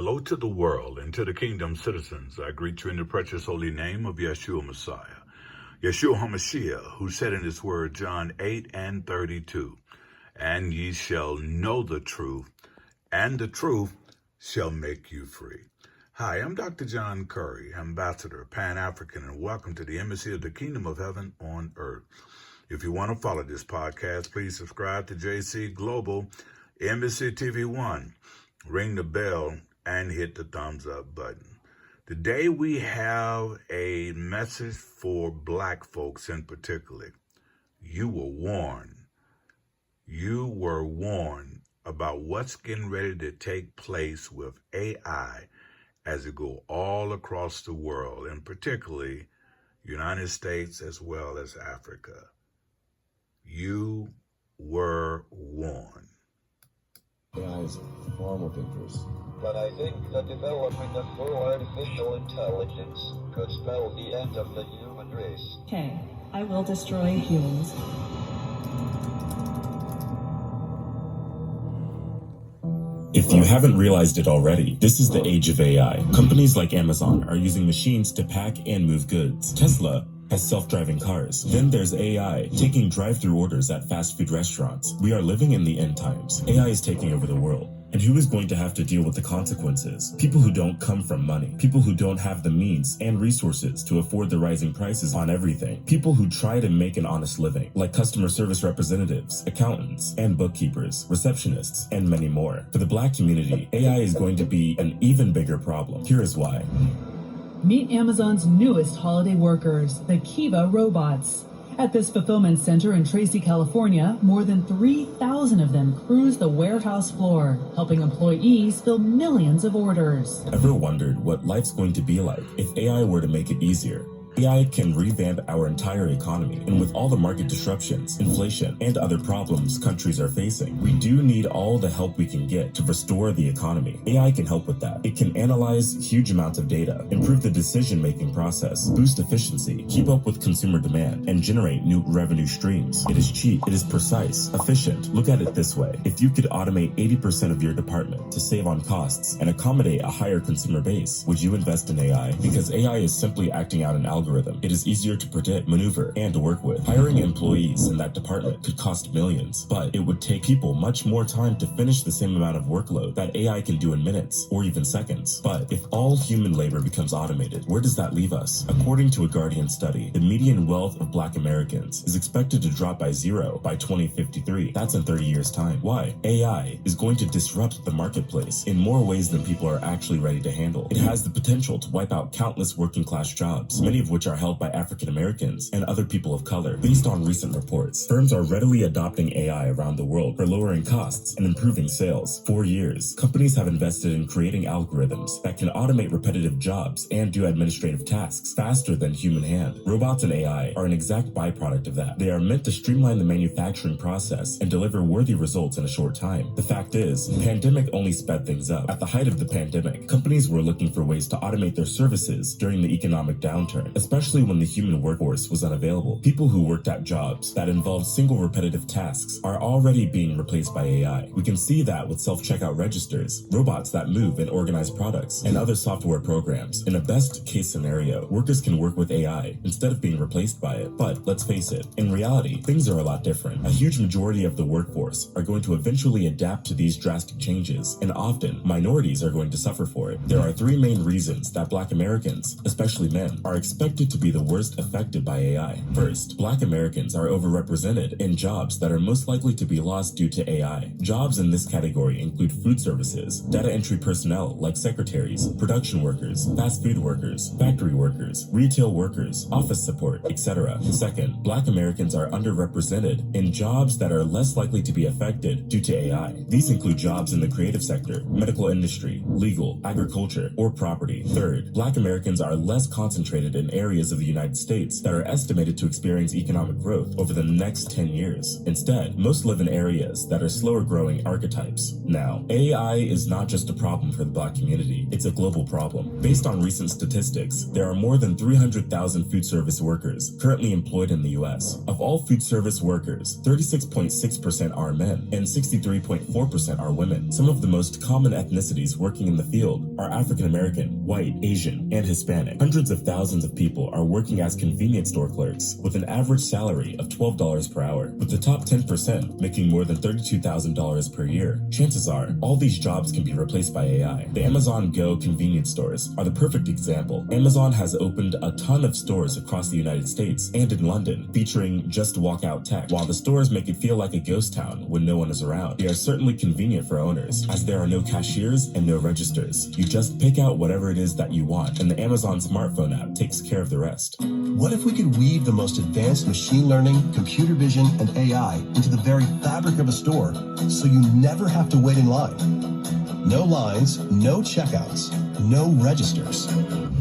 Hello to the world and to the kingdom citizens. I greet you in the precious holy name of Yeshua Messiah, Yeshua HaMashiach, who said in his word, John 8:32, and ye shall know the truth, and the truth shall make you free. Hi, I'm Dr. John Curry, Ambassador, Pan-African, and welcome to the Embassy of the Kingdom of Heaven on Earth. If you want to follow this podcast, please subscribe to JC Global Embassy TV 1. Ring the bell and hit the thumbs up button. Today we have a message for black folks in particular. You were warned. You were warned about what's getting ready to take place with AI as it go all across the world, and particularly United States as well as Africa. You were warned. AI is far more dangerous. But I think the development of full artificial intelligence could spell the end of the human race. Okay, I will destroy humans. If you haven't realized it already, this is the age of AI. Companies like Amazon are using machines to pack and move goods. Tesla has self-driving cars. Then there's AI taking drive-through orders at fast food restaurants. We are living in the end times. AI is taking over the world. And who is going to have to deal with the consequences? People who don't come from money. People who don't have the means and resources to afford the rising prices on everything. People who try to make an honest living, like customer service representatives, accountants, and bookkeepers, receptionists, and many more. For the black community, AI is going to be an even bigger problem. Here is why. Meet Amazon's newest holiday workers, the Kiva robots. At this fulfillment center in Tracy, California, more than 3,000 of them cruise the warehouse floor, helping employees fill millions of orders. Ever wondered what life's going to be like if AI were to make it easier? AI can revamp our entire economy, and with all the market disruptions, inflation, and other problems countries are facing, we do need all the help we can get to restore the economy. AI can help with that. It can analyze huge amounts of data, improve the decision-making process, boost efficiency, keep up with consumer demand, and generate new revenue streams. It is cheap, it is precise, efficient. Look at it this way. If you could automate 80% of your department to save on costs and accommodate a higher consumer base, would you invest in AI? Because AI is simply acting out an algorithm. It is easier to predict, maneuver, and to work with. Hiring employees in that department could cost millions, but it would take people much more time to finish the same amount of workload that AI can do in minutes or even seconds. But if all human labor becomes automated, where does that leave us? According to a Guardian study, the median wealth of black Americans is expected to drop by 0 by 2053. That's in 30 years' time. Why? AI is going to disrupt the marketplace in more ways than people are actually ready to handle. It has the potential to wipe out countless working class jobs, many of which are held by African Americans and other people of color. Based on recent reports, firms are readily adopting AI around the world for lowering costs and improving sales. For years, companies have invested in creating algorithms that can automate repetitive jobs and do administrative tasks faster than human hand. Robots and AI are an exact byproduct of that. They are meant to streamline the manufacturing process and deliver worthy results in a short time. The fact is, the pandemic only sped things up. At the height of the pandemic, companies were looking for ways to automate their services during the economic downturn, especially when the human workforce was unavailable. People who worked at jobs that involved single repetitive tasks are already being replaced by AI. We can see that with self-checkout registers, robots that move and organize products, and other software programs. In a best case scenario, workers can work with AI instead of being replaced by it. But let's face it, in reality, things are a lot different. A huge majority of the workforce are going to eventually adapt to these drastic changes, and often minorities are going to suffer for it. There are 3 main reasons that black Americans, especially men, are expected to be the worst affected by AI. First, black Americans are overrepresented in jobs that are most likely to be lost due to AI. Jobs in this category include food services, data entry personnel like secretaries, production workers, fast food workers, factory workers, retail workers, office support, etc. Second, black Americans are underrepresented in jobs that are less likely to be affected due to AI. These include jobs in the creative sector, medical industry, legal, agriculture, or property. Third, black Americans are less concentrated in areas of the United States that are estimated to experience economic growth over the next 10 years. Instead, most live in areas that are slower growing archetypes. Now, AI is not just a problem for the Black community, it's a global problem. Based on recent statistics, there are more than 300,000 food service workers currently employed in the US. Of all food service workers, 36.6% are men and 63.4% are women. Some of the most common ethnicities working in the field are African American, white, Asian, and Hispanic. Hundreds of thousands of people are working as convenience store clerks with an average salary of $12 per hour, with the top 10% making more than $32,000 per year. Chances are, all these jobs can be replaced by AI. The Amazon Go convenience stores are the perfect example. Amazon has opened a ton of stores across the United States and in London, featuring just walkout tech. While the stores make it feel like a ghost town when no one is around, they are certainly convenient for owners, as there are no cashiers and no registers. You just pick out whatever it is that you want, and the Amazon smartphone app takes care of the rest. What if we could weave the most advanced machine learning, computer vision, and AI into the very fabric of a store so you never have to wait in line? No lines, no checkouts, no registers.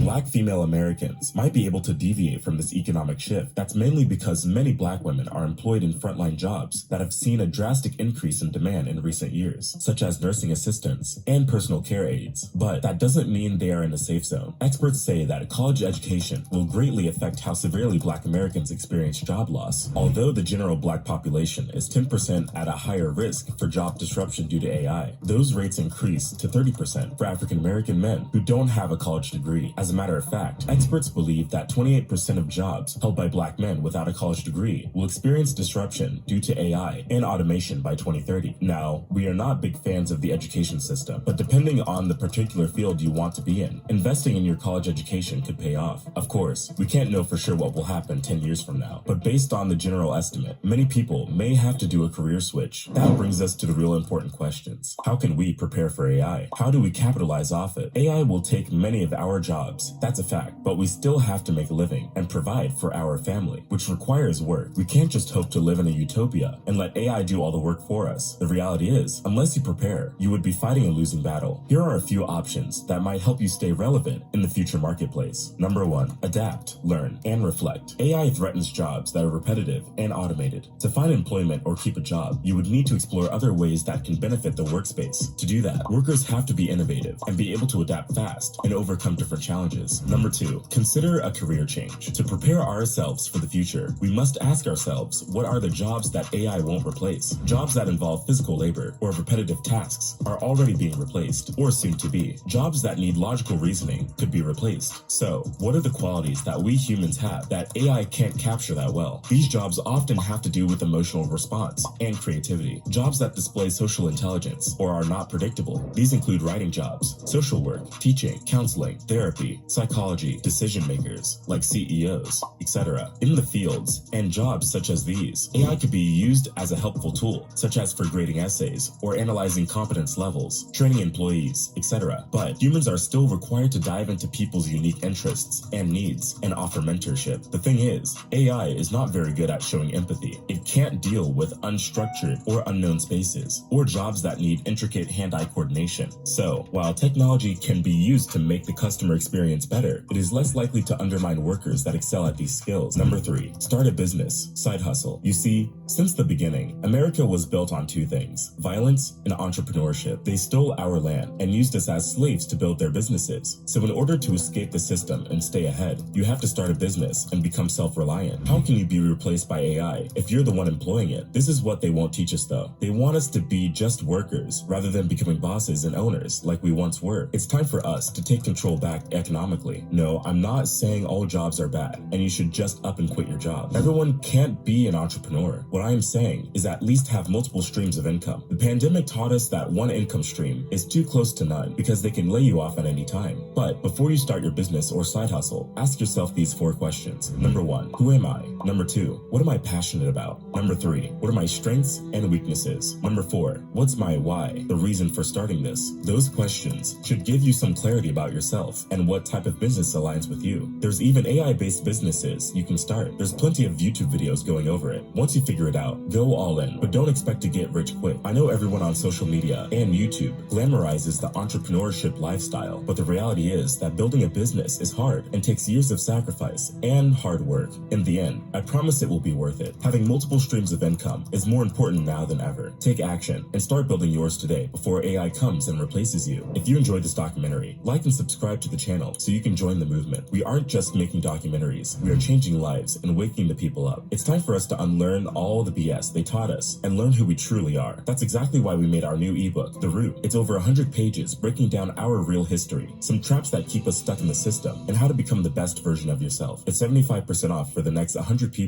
Black female Americans might be able to deviate from this economic shift. That's mainly because many Black women are employed in frontline jobs that have seen a drastic increase in demand in recent years, such as nursing assistants and personal care aides. But that doesn't mean they are in a safe zone. Experts say that college education will greatly affect how severely Black Americans experience job loss. Although the general Black population is 10% at a higher risk for job disruption due to AI, those rates increase to 30% for African American men who don't have a college degree. As a matter of fact, experts believe that 28% of jobs held by Black men without a college degree will experience disruption due to AI and automation by 2030. Now, we are not big fans of the education system, but depending on the particular field you want to be in, investing in your college education could pay off. Of course, we can't know for sure what will happen 10 years from now, but based on the general estimate, many people may have to do a career switch. That brings us to the real important questions. How can we prepare for AI? How do we capitalize off it? AI will take many of our jobs, that's a fact, but we still have to make a living and provide for our family, which requires work. We can't just hope to live in a utopia and let AI do all the work for us. The reality is, unless you prepare, you would be fighting a losing battle. Here are a few options that might help you stay relevant in the future marketplace. Number 1, adapt, learn, and reflect. AI threatens jobs that are repetitive and automated. To find employment or keep a job, you would need to explore other ways that can benefit the workspace. To do that, workers have to be innovative and be able to adapt fast and overcome different challenges. Number 2, consider a career change. To prepare ourselves for the future, we must ask ourselves, what are the jobs that AI won't replace? Jobs that involve physical labor or repetitive tasks are already being replaced, or soon to be. Jobs that need logical reasoning could be replaced. So, what are the qualities that we humans have that AI can't capture that well? These jobs often have to do with emotional response and creativity. Jobs that display social intelligence or are not predictable. These include writing jobs, social work, teaching, counseling, therapy, psychology, decision makers like CEOs, etc. In the fields and jobs such as these, AI could be used as a helpful tool, such as for grading essays or analyzing competence levels, training employees, etc. But humans are still required to dive into people's unique interests and needs and offer mentorship. The thing is, AI is not very good at showing empathy. It can't deal with unstructured or unknown spaces, or jobs that need intricate hand-eye coordination. So, while technology can be used to make the customer experience better, it is less likely to undermine workers that excel at these skills. Number 3, start a business, side hustle. You see, since the beginning, America was built on two things: violence and entrepreneurship. They stole our land and used us as slaves to build their businesses. So in order to escape the system and stay ahead, you have to start a business and become self-reliant. How can you be replaced by AI if you're the one employing it? This is what they won't teach us though. They want us to be just workers rather than becoming bosses and owners like we once were. It's time for us to take control back economically. No, I'm not saying all jobs are bad and you should just up and quit your job. Everyone can't be an entrepreneur. What I am saying is at least have multiple streams of income. The pandemic taught us that one income stream is too close to none because they can lay you off at any time. But before you start your business or side hustle, ask yourself these 4 questions. Number 1, who am I? Number 2, what am I passionate about? Number 3, what are my strengths and weaknesses? Number 4, what's my why? The reason for starting starting this. Those questions should give you some clarity about yourself and what type of business aligns with you. There's even AI-based businesses you can start. There's plenty of YouTube videos going over it. Once you figure it out, go all in, but don't expect to get rich quick. I know everyone on social media and YouTube glamorizes the entrepreneurship lifestyle, but the reality is that building a business is hard and takes years of sacrifice and hard work. In the end, I promise it will be worth it. Having multiple streams of income is more important now than ever. Take action and start building yours today before AI comes and replaces you. If you enjoyed this documentary, like and subscribe to the channel so you can join the movement. We aren't just making documentaries, we are changing lives and waking the people up. It's time for us to unlearn all the BS they taught us and learn who we truly are. That's exactly why we made our new ebook, The Root. It's over 100 pages breaking down our real history, some traps that keep us stuck in the system, and how to become the best version of yourself. It's 75% off for the next 100 people.